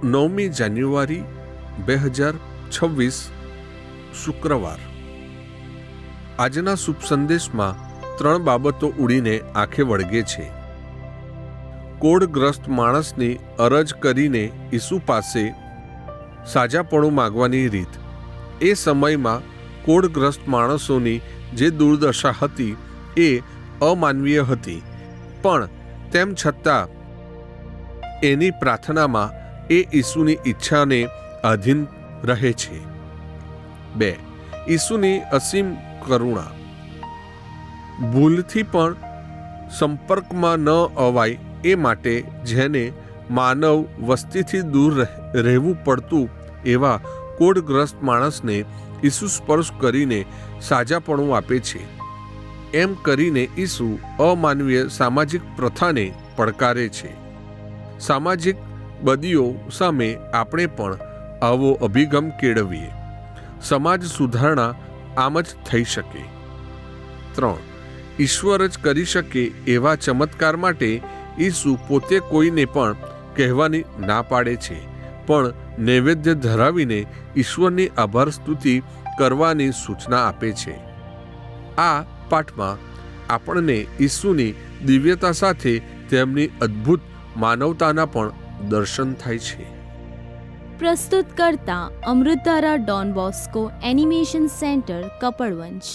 9મી જાન્યુઆરી 2026 શુક્રવાર। આજના શુભ સંદેશમાં 3 બાબતો ઉડીને આંખે વળગે છે। કોઢગ્રસ્ત માણસની અરજ કરીને ઈસુ પાસે સાજાપણું માગવાની રીત। એ સમયમાં કોઢગ્રસ્ત માણસોની જે દુર્દશા હતી એ અમાનવીય હતી, પણ તેમ છતાં એની પ્રાર્થનામાં એ ઈસુની ઈચ્છાને આધીન રહે છે। 2. ઈસુની અસીમ કરુણા। ભૂલથી પણ સંપર્કમાં ન અવાય એ માટે જેને માનવ વસ્તીથી દૂર રહેવું પડતું એવા કોઢગ્રસ્ત માણસને ઈસુ સ્પર્શ કરીને સાજાપણું આપે છે। એમ કરીને ઈસુ અમાનવીય સામાજિક પ્રથાને પડકારે છે। સામાજિક બદીઓ સામે આપણે પણ આવો અભિગમ કેળવીએ। સમાજ સુધારણા આમ જ થઈ શકે। 3. ઈશ્વર જ કરી શકે એવા ચમત્કાર માટે ઈસુ પોતે કોઈને પણ કહેવાની ના પાડે છે, પણ નૈવેદ્ય ધરાવીને ઈશ્વરની આભાર સ્તુતિ કરવાની સૂચના આપે છે। આ પાઠમાં આપણને ઈસુની દિવ્યતા સાથે તેમની અદ્ભુત માનવતાના પણ દર્શન થાય છે। પ્રસ્તુત કરતા અમૃતધારા Don Bosco animation centre, Kapadvanj.